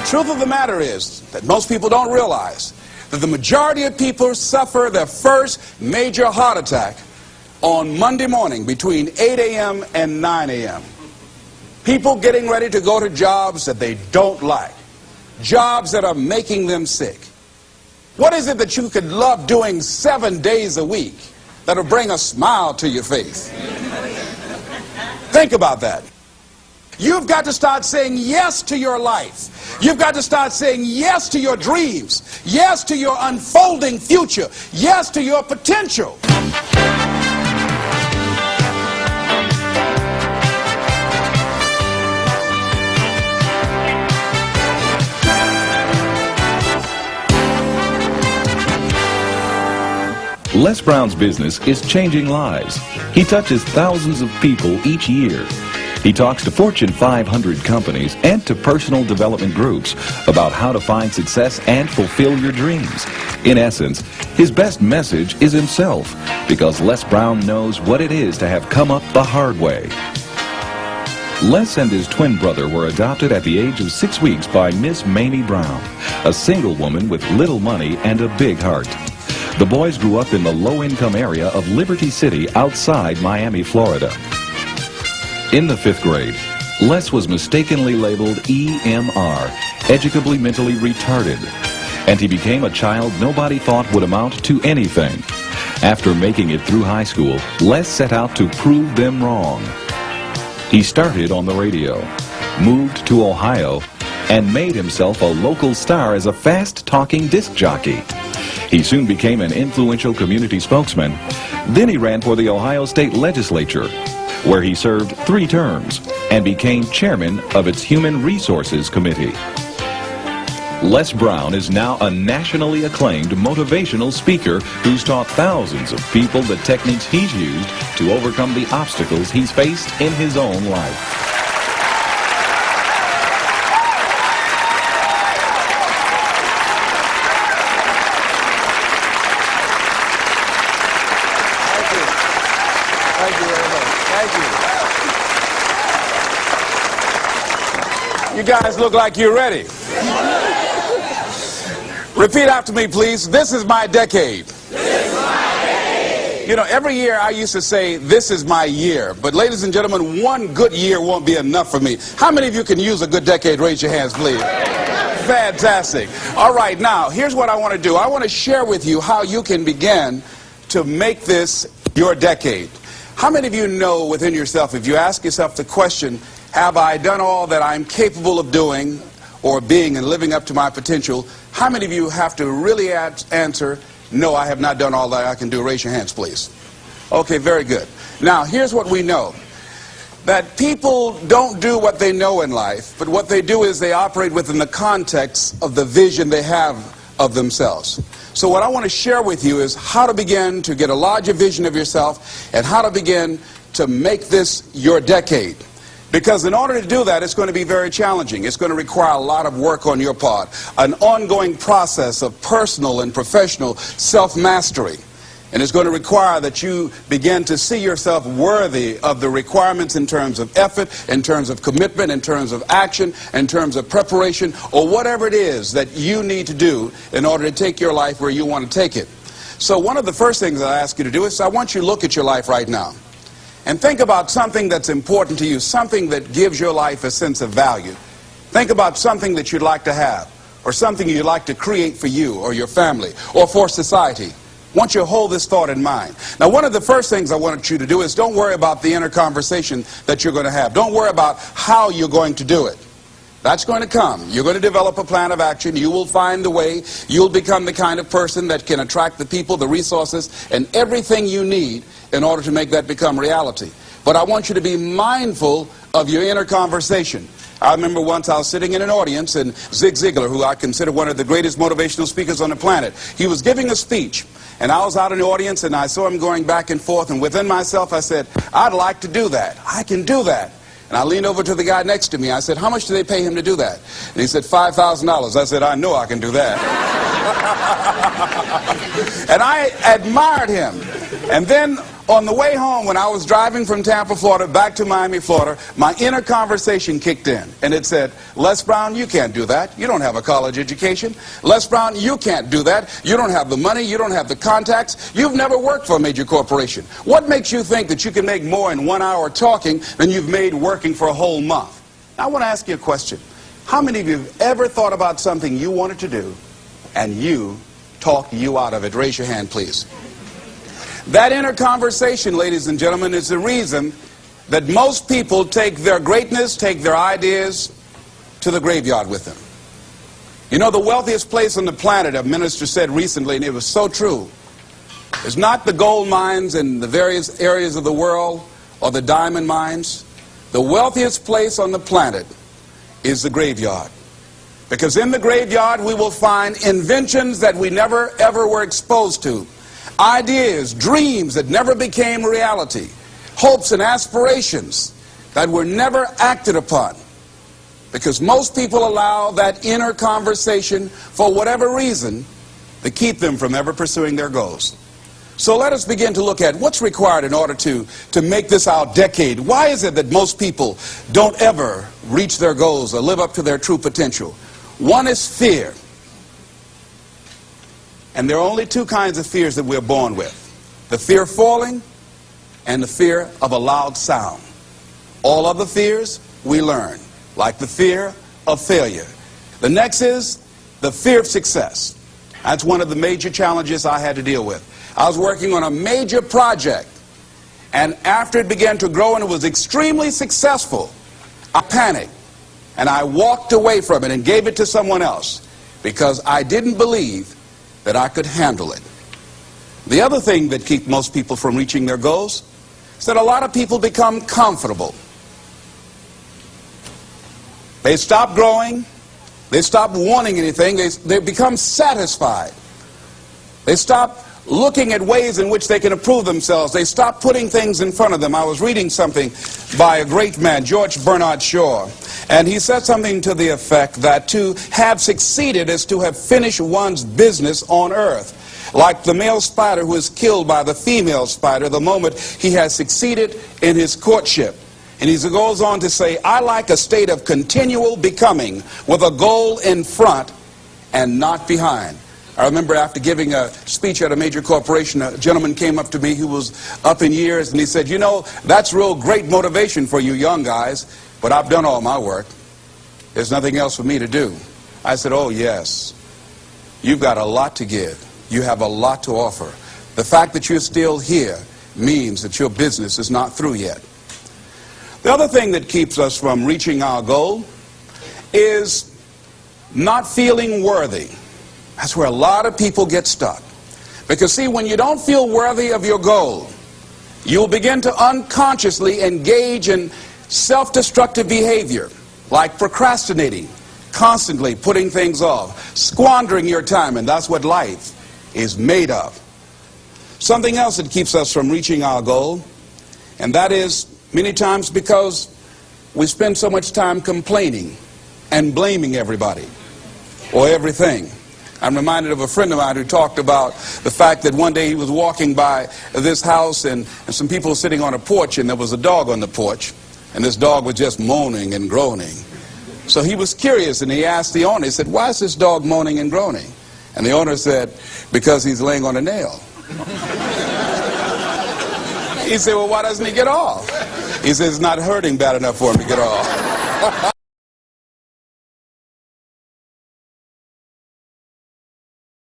truth of the matter is that most people don't realize that the majority of people suffer their first major heart attack on Monday morning between 8 a.m. and 9 a.m. People getting ready to go to jobs that they don't like, jobs that are making them sick. What is it that you could love doing 7 days a week that'll bring a smile to your face? Think about that. You've got to start saying yes to your life. You've got to start saying yes to your dreams, yes to your unfolding future, yes to your potential. Les Brown's business is changing lives. He touches thousands of people each year. He talks to Fortune 500 companies and to personal development groups about how to find success and fulfill your dreams. In essence, his best message is himself, because Les Brown knows what it is to have come up the hard way. Les and his twin brother were adopted at the age of 6 weeks by Miss Mamie Brown, a single woman with little money and a big heart. The boys grew up in the low-income area of Liberty City outside Miami, Florida. In the 5th grade, Les was mistakenly labeled EMR, educably mentally retarded, and he became a child nobody thought would amount to anything. After making it through high school, Les set out to prove them wrong. He started on the radio, moved to Ohio, and made himself a local star as a fast-talking disc jockey. He soon became an influential community spokesman. Then he ran for the Ohio State Legislature, where he served 3 terms and became chairman of its Human Resources Committee. Les Brown is now a nationally acclaimed motivational speaker who's taught thousands of people the techniques he's used to overcome the obstacles he's faced in his own life. Thank you very much. Thank you. You guys look like you're ready. Repeat after me, please. This is my decade. This is my decade. You know, every year I used to say, this is my year. But ladies and gentlemen, one good year won't be enough for me. How many of you can use a good decade? Raise your hands, please. Fantastic. All right, now, here's what I want to do. I want to share with you how you can begin to make this your decade. How many of you know within yourself, if you ask yourself the question, have I done all that I'm capable of doing or being and living up to my potential, how many of you have to really answer, no, I have not done all that I can do? Raise your hands, please. Okay, very good. Now, here's what we know. That people don't do what they know in life, but what they do is they operate within the context of the vision they have of themselves. So what I want to share with you is how to begin to get a larger vision of yourself and how to begin to make this your decade. Because in order to do that, it's going to be very challenging. It's going to require a lot of work on your part, an ongoing process of personal and professional self-mastery. And it's going to require that you begin to see yourself worthy of the requirements in terms of effort, in terms of commitment, in terms of action, in terms of preparation, or whatever it is that you need to do in order to take your life where you want to take it. So one of the first things I ask you to do is I want you to look at your life right now and think about something that's important to you, something that gives your life a sense of value. Think about something that you'd like to have, or something you'd like to create for you or your family or for society. I want you to hold this thought in mind. Now, one of the first things I want you to do is don't worry about the inner conversation that you're going to have. Don't worry about how you're going to do it. That's going to come. You're going to develop a plan of action. You will find the way. You'll become the kind of person that can attract the people, the resources, and everything you need in order to make that become reality. But I want you to be mindful of your inner conversation. I remember once I was sitting in an audience, and Zig Ziglar, who I consider one of the greatest motivational speakers on the planet, he was giving a speech. And I was out in the audience, and I saw him going back and forth, and within myself I said, I'd like to do that. I can do that. And I leaned over to the guy next to me. I said, how much do they pay him to do that? And he said, $5,000. I said, I know I can do that. And I admired him. And then On the way home, when I was driving from Tampa, Florida, back to Miami, Florida, my inner conversation kicked in, and it said, Les Brown, you can't do that. You don't have a college education. Les Brown, you can't do that. You don't have the money. You don't have the contacts. You've never worked for a major corporation. What makes you think that you can make more in 1 hour talking than you've made working for a whole month? Now, I want to ask you a question. How many of you have ever thought about something you wanted to do, and you talked you out of it? Raise your hand, please. That inner conversation, ladies and gentlemen, is the reason that most people take their greatness, take their ideas to the graveyard with them. You know, the wealthiest place on the planet, a minister said recently, and it was so true, is not the gold mines in the various areas of the world or the diamond mines. The wealthiest place on the planet is the graveyard. Because in the graveyard we will find inventions that we never ever were exposed to. Ideas, dreams that never became reality, hopes and aspirations that were never acted upon, because most people allow that inner conversation, for whatever reason, to keep them from ever pursuing their goals. So let us begin to look at what's required in order to make this our decade. Why is it that most people don't ever reach their goals or live up to their true potential? One is fear. And there are only two kinds of fears that we're born with: the fear of falling and the fear of a loud sound. All other fears we learn, like the fear of failure. The next is the fear of success. That's one of the major challenges I had to deal with. I was working on a major project, and after it began to grow and it was extremely successful, I panicked and I walked away from it and gave it to someone else because I didn't believe that I could handle it. The other thing that keeps most people from reaching their goals is that a lot of people become comfortable. They stop growing. They stop wanting anything. They become satisfied. They stop looking at ways in which they can improve themselves. They stop putting things in front of them. I was reading something by a great man, George Bernard Shaw, and he said something to the effect that to have succeeded is to have finished one's business on earth. Like the male spider who is killed by the female spider the moment he has succeeded in his courtship. And he goes on to say, I like a state of continual becoming with a goal in front and not behind. I remember after giving a speech at a major corporation, a gentleman came up to me who was up in years, and he said, you know, that's real great motivation for you young guys, but I've done all my work. There's nothing else for me to do. I said, oh yes, you've got a lot to give. You have a lot to offer. The fact that you're still here means that your business is not through yet. The other thing that keeps us from reaching our goal is not feeling worthy. That's where a lot of people get stuck. Because see, when you don't feel worthy of your goal, you'll begin to unconsciously engage in self-destructive behavior, like procrastinating, constantly putting things off, squandering your time, and that's what life is made of. Something else that keeps us from reaching our goal, and that is many times because we spend so much time complaining and blaming everybody or everything. I'm reminded of a friend of mine who talked about the fact that one day he was walking by this house and some people were sitting on a porch, and there was a dog on the porch, and this dog was just moaning and groaning. So he was curious, and he asked the owner, he said, why is this dog moaning and groaning? And the owner said, because he's laying on a nail. He said, well, why doesn't he get off? He says, it's not hurting bad enough for him to get off.